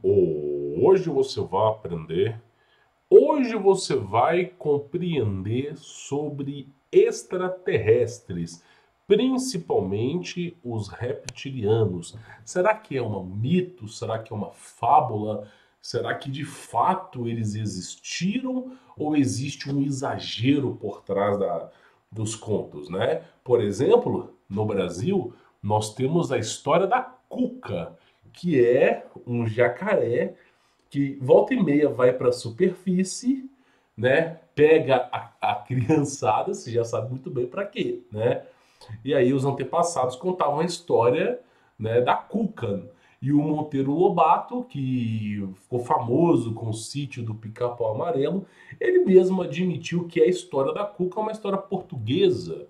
Hoje você vai aprender, hoje você vai compreender sobre extraterrestres, principalmente os reptilianos. Será que é um mito? Será que é uma fábula? Será que de fato eles existiram ou existe um exagero por trás dos contos, né? Por exemplo, no Brasil, nós temos a história da Cuca, que é um jacaré que volta e meia vai para a superfície, né? Pega a criançada, você já sabe muito bem para quê, né? E aí os antepassados contavam a história, né, da Cuca. E o Monteiro Lobato, que ficou famoso com o sítio do Pica-Pau Amarelo, ele mesmo admitiu que a história da Cuca é uma história portuguesa,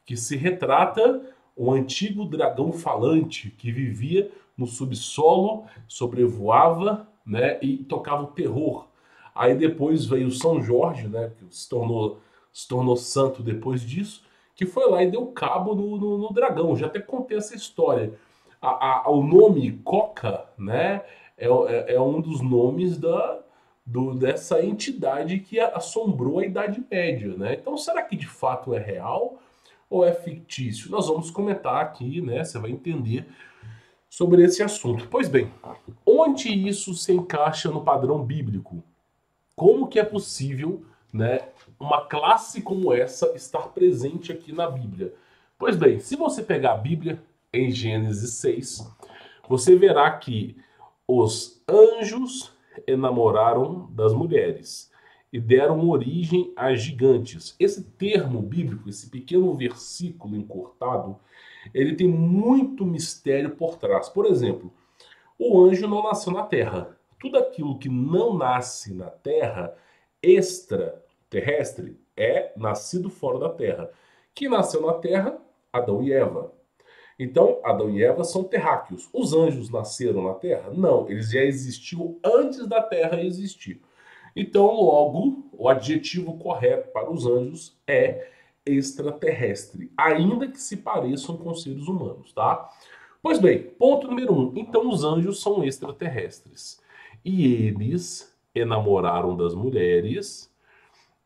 que se retrata um antigo dragão falante que vivia no subsolo, sobrevoava, né, e tocava o terror. Aí depois veio São Jorge, né, que se tornou santo depois disso, que foi lá e deu cabo no dragão. Já até contei essa história. O nome Coca, né, é um dos nomes dessa entidade que assombrou a Idade Média, né? Então, será que de fato é real ou é fictício? Nós vamos comentar aqui, né? Você vai entender sobre esse assunto. Pois bem, onde isso se encaixa no padrão bíblico? Como que é possível, né, uma classe como essa estar presente aqui na Bíblia? Pois bem, se você pegar a Bíblia em Gênesis 6, você verá que os anjos enamoraram das mulheres e deram origem a gigantes. Esse termo bíblico, esse pequeno versículo encurtado, ele tem muito mistério por trás. Por exemplo, o anjo não nasceu na terra. Tudo aquilo que não nasce na terra, extraterrestre, é nascido fora da terra. Que nasceu na terra, Adão e Eva. Então, Adão e Eva são terráqueos. Os anjos nasceram na terra? Não, eles já existiam antes da terra existir. Então, logo, o adjetivo correto para os anjos é extraterrestre, ainda que se pareçam com seres humanos, tá? Pois bem, ponto número um. Então, os anjos são extraterrestres. E eles enamoraram das mulheres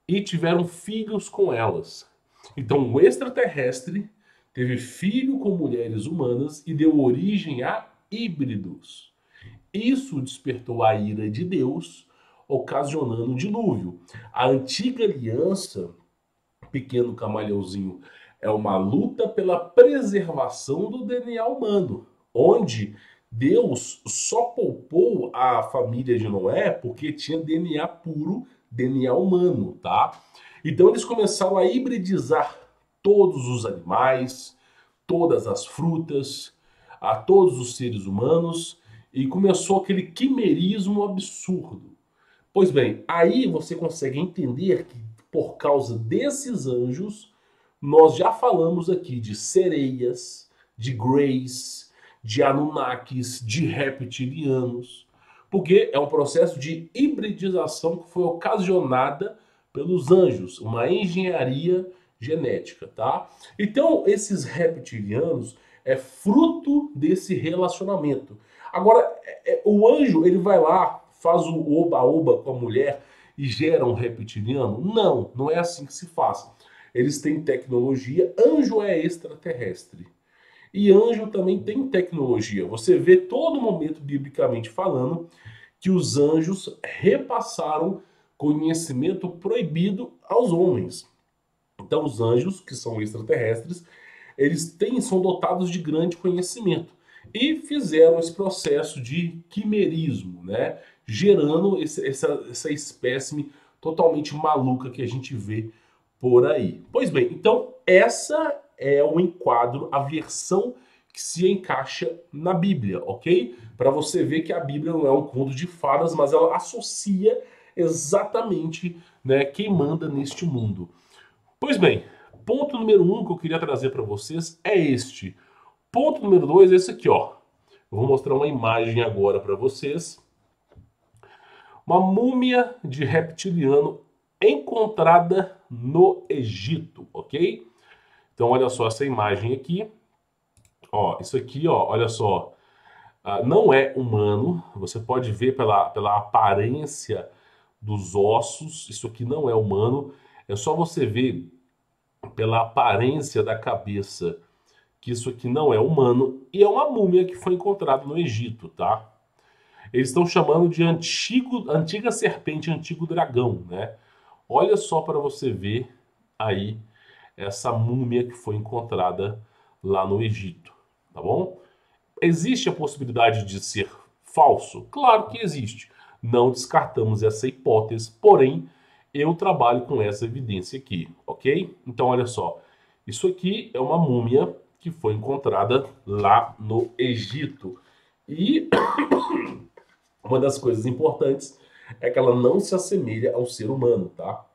e tiveram filhos com elas. Então, o extraterrestre teve filho com mulheres humanas e deu origem a híbridos. Isso despertou a ira de Deus, ocasionando o dilúvio. A antiga aliança, pequeno camaleãozinho, é uma luta pela preservação do DNA humano, onde Deus só poupou a família de Noé porque tinha DNA puro, DNA humano, tá? Então eles começaram a hibridizar todos os animais, todas as frutas, a todos os seres humanos e começou aquele quimerismo absurdo. Pois bem, aí você consegue entender que por causa desses anjos, nós já falamos aqui de sereias, de greys, de anunnakis, de reptilianos, porque é um processo de hibridização que foi ocasionada pelos anjos, uma engenharia genética, tá? Então, esses reptilianos é fruto desse relacionamento. Agora, o anjo, ele vai lá, faz o oba-oba com a mulher e gera um reptiliano? Não, não é assim que se faz. Eles têm tecnologia, anjo é extraterrestre. E anjo também tem tecnologia. Você vê todo momento, biblicamente falando, que os anjos repassaram conhecimento proibido aos homens. Então, os anjos, que são extraterrestres, são dotados de grande conhecimento e fizeram esse processo de quimerismo, né? Gerando essa espécime totalmente maluca que a gente vê por aí. Pois bem, então essa é o enquadro, a versão que se encaixa na Bíblia, ok? Para você ver que a Bíblia não é um conto de fadas, mas ela associa exatamente, né, quem manda neste mundo. Pois bem, ponto número um que eu queria trazer para vocês é este. Ponto número dois é esse aqui, ó. Eu vou mostrar uma imagem agora para vocês. Uma múmia de reptiliano encontrada no Egito, ok? Então olha só essa imagem aqui. Ó, isso aqui, ó, olha só. Não é humano, você pode ver pela aparência dos ossos, isso aqui não é humano, é só você ver pela aparência da cabeça que isso aqui não é humano e é uma múmia que foi encontrada no Egito, tá? Eles estão chamando de antiga serpente, antigo dragão, né? Olha só para você ver aí essa múmia que foi encontrada lá no Egito, tá bom? Existe a possibilidade de ser falso? Claro que existe. Não descartamos essa hipótese, porém, eu trabalho com essa evidência aqui, ok? Então, olha só. Isso aqui é uma múmia que foi encontrada lá no Egito. E uma das coisas importantes é que ela não se assemelha ao ser humano, tá?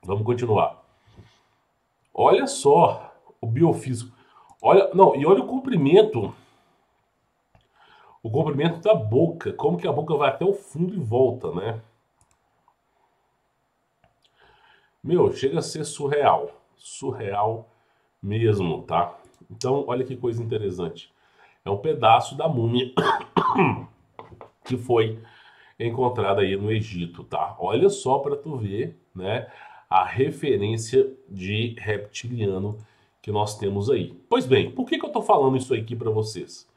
Vamos continuar. Olha só o biofísico. Olha, não, e olha o comprimento. O comprimento da boca. Como que a boca vai até o fundo e volta, né? Meu, chega a ser surreal. Surreal mesmo, tá? Então, olha que coisa interessante. É um pedaço da múmia que foi encontrada aí no Egito, tá? Olha só para tu ver, né, a referência de reptiliano que nós temos aí. Pois bem, por que eu tô falando isso aqui para vocês?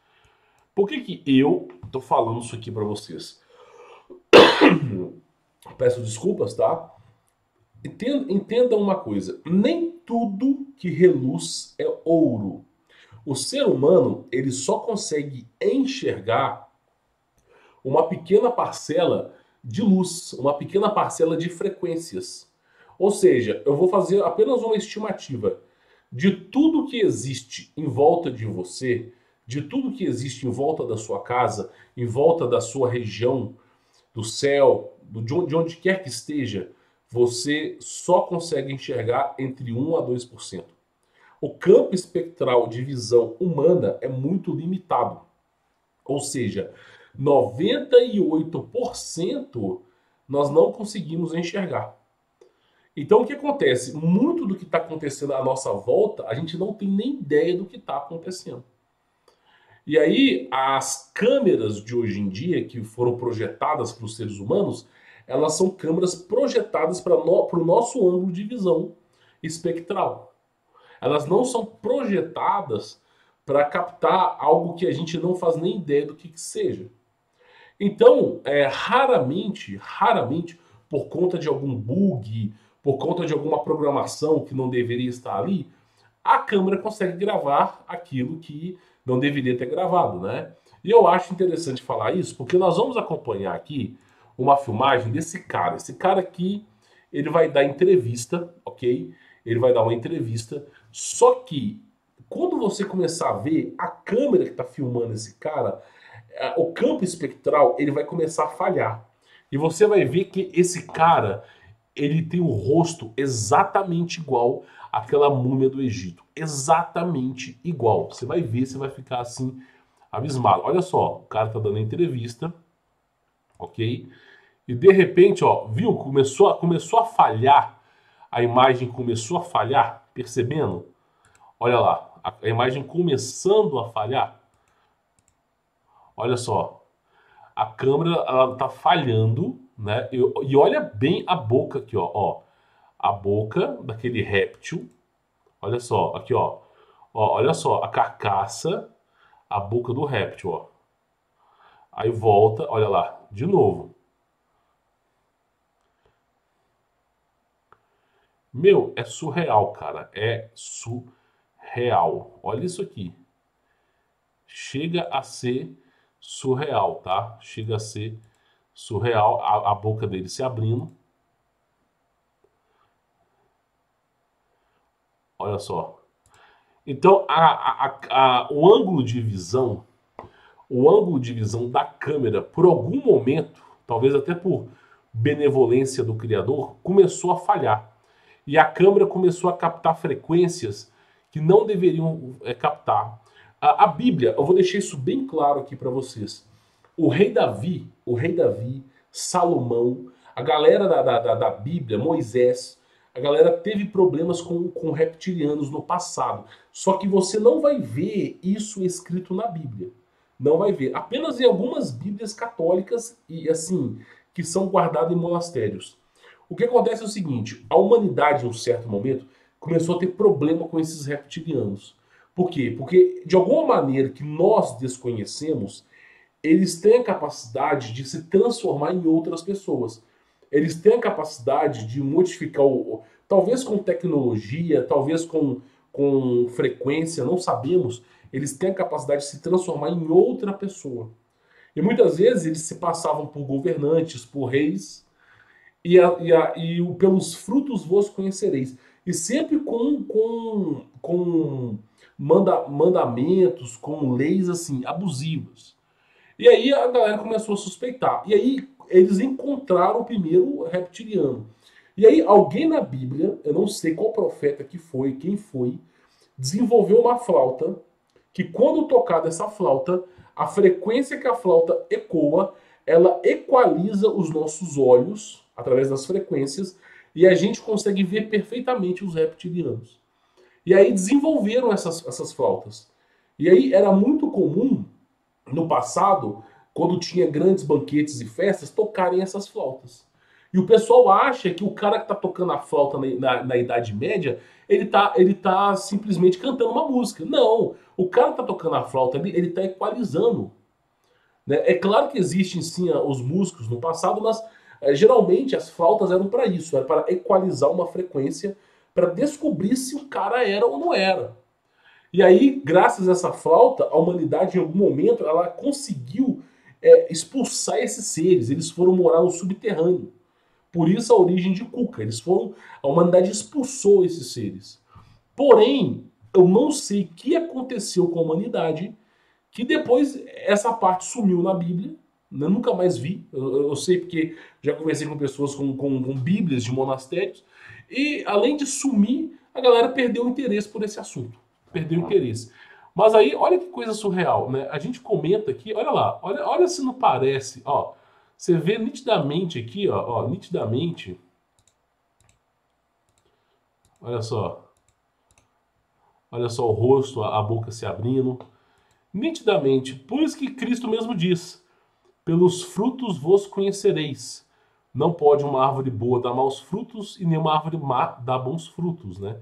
Por que eu tô falando isso aqui para vocês? Peço desculpas, tá? Entenda uma coisa, nem tudo que reluz é ouro. O ser humano, ele só consegue enxergar uma pequena parcela de luz, uma pequena parcela de frequências. Ou seja, eu vou fazer apenas uma estimativa de tudo que existe em volta de você, de tudo que existe em volta da sua casa, em volta da sua região, do céu, de onde quer que esteja, você só consegue enxergar entre 1 a 2%. O campo espectral de visão humana é muito limitado. Ou seja, 98% nós não conseguimos enxergar. Então o que acontece? Muito do que está acontecendo à nossa volta, a gente não tem nem ideia do que está acontecendo. E aí, as câmeras de hoje em dia, que foram projetadas para os seres humanos, elas são câmeras projetadas para o nosso ângulo de visão espectral. Elas não são projetadas para captar algo que a gente não faz nem ideia do que seja. Então, raramente, por conta de algum bug, por conta de alguma programação que não deveria estar ali, a câmera consegue gravar aquilo que não deveria ter gravado, né? E eu acho interessante falar isso porque nós vamos acompanhar aqui uma filmagem desse cara. Esse cara aqui, ele vai dar entrevista, ok? Ele vai dar uma entrevista, só que quando você começar a ver a câmera que está filmando esse cara, o campo espectral ele vai começar a falhar. E você vai ver que esse cara ele tem o rosto exatamente igual àquela múmia do Egito. Exatamente igual. Você vai ver, você vai ficar assim abismado. Olha só, o cara tá dando entrevista, ok? E de repente, ó, viu? Começou a falhar. A imagem começou a falhar, percebendo? Olha lá, a imagem começando a falhar. Olha só, a câmera ela tá falhando, né? E olha bem a boca aqui, ó. A boca daquele réptil. Olha só, aqui, ó. Olha só, a carcaça, a boca do réptil, ó. Aí volta, olha lá, de novo. Meu, é surreal, cara. É surreal. Olha isso aqui. Chega a ser surreal, tá? Chega a ser surreal. A boca dele se abrindo. Olha só. Então, o ângulo de visão da câmera, por algum momento, talvez até por benevolência do criador, começou a falhar. E a câmera começou a captar frequências que não deveriam captar. A Bíblia, eu vou deixar isso bem claro aqui para vocês. O rei Davi, Salomão, a galera da Bíblia, Moisés, A galera teve problemas com reptilianos no passado. Só que você não vai ver isso escrito na Bíblia. Não vai ver. Apenas em algumas Bíblias católicas e assim, que são guardadas em monastérios. O que acontece é o seguinte, a humanidade, em um certo momento, começou a ter problema com esses reptilianos. Por quê? Porque, de alguma maneira que nós desconhecemos, eles têm a capacidade de se transformar em outras pessoas. Eles têm a capacidade de modificar, talvez com tecnologia, talvez com frequência, não sabemos. Eles têm a capacidade de se transformar em outra pessoa. E muitas vezes eles se passavam por governantes, por reis, pelos frutos vos conhecereis. E sempre com mandamentos, com leis assim, abusivas. E aí a galera começou a suspeitar. E aí eles encontraram o primeiro reptiliano. E aí alguém na Bíblia, eu não sei qual profeta que foi, quem foi, desenvolveu uma flauta que quando tocada essa flauta, a frequência que a flauta ecoa, ela equaliza os nossos olhos através das frequências e a gente consegue ver perfeitamente os reptilianos. E aí desenvolveram essas flautas. E aí era muito comum no passado, quando tinha grandes banquetes e festas, tocarem essas flautas. E o pessoal acha que o cara que está tocando a flauta na Idade Média, ele tá simplesmente cantando uma música. Não, o cara que está tocando a flauta, ele está equalizando. Né? É claro que existem sim os músicos no passado, mas geralmente as flautas eram para isso, era para equalizar uma frequência, para descobrir se o cara era ou não era. E aí, graças a essa flauta, a humanidade em algum momento ela conseguiu expulsar esses seres. Eles foram morar no subterrâneo. Por isso a origem de Cuca. A humanidade expulsou esses seres. Porém, eu não sei o que aconteceu com a humanidade, que depois essa parte sumiu na Bíblia. Eu nunca mais vi. Eu sei porque já conversei com pessoas com Bíblias de monastérios. E além de sumir, a galera perdeu o interesse por esse assunto. Perdeu o interesse. Mas aí, olha que coisa surreal, né? A gente comenta aqui, olha lá, olha se não parece, ó. Você vê nitidamente aqui, ó, nitidamente. Olha só. Olha só o rosto, a boca se abrindo. Nitidamente, por isso que Cristo mesmo diz: pelos frutos vos conhecereis. Não pode uma árvore boa dar maus frutos e nenhuma árvore má dar bons frutos, né?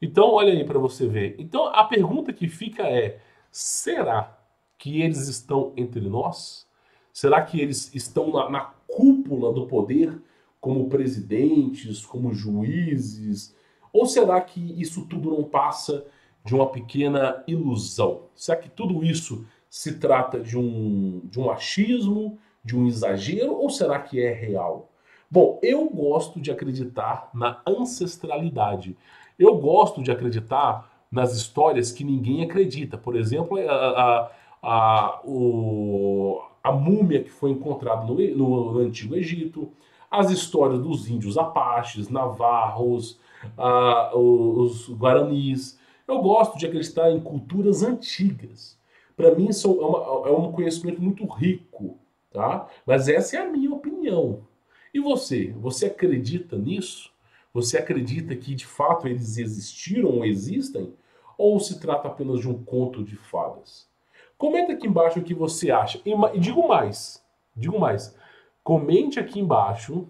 Então, olha aí para você ver. Então, a pergunta que fica é: será que eles estão entre nós? Será que eles estão na cúpula do poder, como presidentes, como juízes? Ou será que isso tudo não passa de uma pequena ilusão? Será que tudo isso se trata de um achismo, de um exagero, ou será que é real? Bom, eu gosto de acreditar na ancestralidade. Eu gosto de acreditar nas histórias que ninguém acredita. Por exemplo, a múmia que foi encontrada no Antigo Egito, as histórias dos índios apaches, navarros, os guaranis. Eu gosto de acreditar em culturas antigas. Para mim, isso é um conhecimento muito rico, tá? Mas essa é a minha opinião. E você? Você acredita nisso? Você acredita que de fato eles existiram ou existem? Ou se trata apenas de um conto de fadas? Comenta aqui embaixo o que você acha. E digo mais. Comente aqui embaixo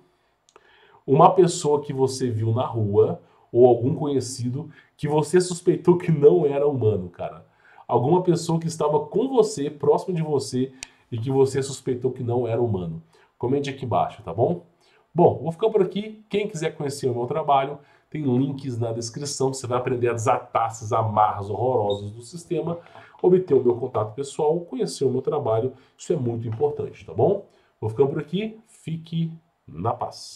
uma pessoa que você viu na rua ou algum conhecido que você suspeitou que não era humano, cara. Alguma pessoa que estava com você, próximo de você, e que você suspeitou que não era humano. Comente aqui embaixo, tá bom? Bom, vou ficar por aqui. Quem quiser conhecer o meu trabalho, tem links na descrição. Você vai aprender a desatar essas amarras horrorosas do sistema, obter o meu contato pessoal, conhecer o meu trabalho. Isso é muito importante, tá bom? Vou ficando por aqui. Fique na paz.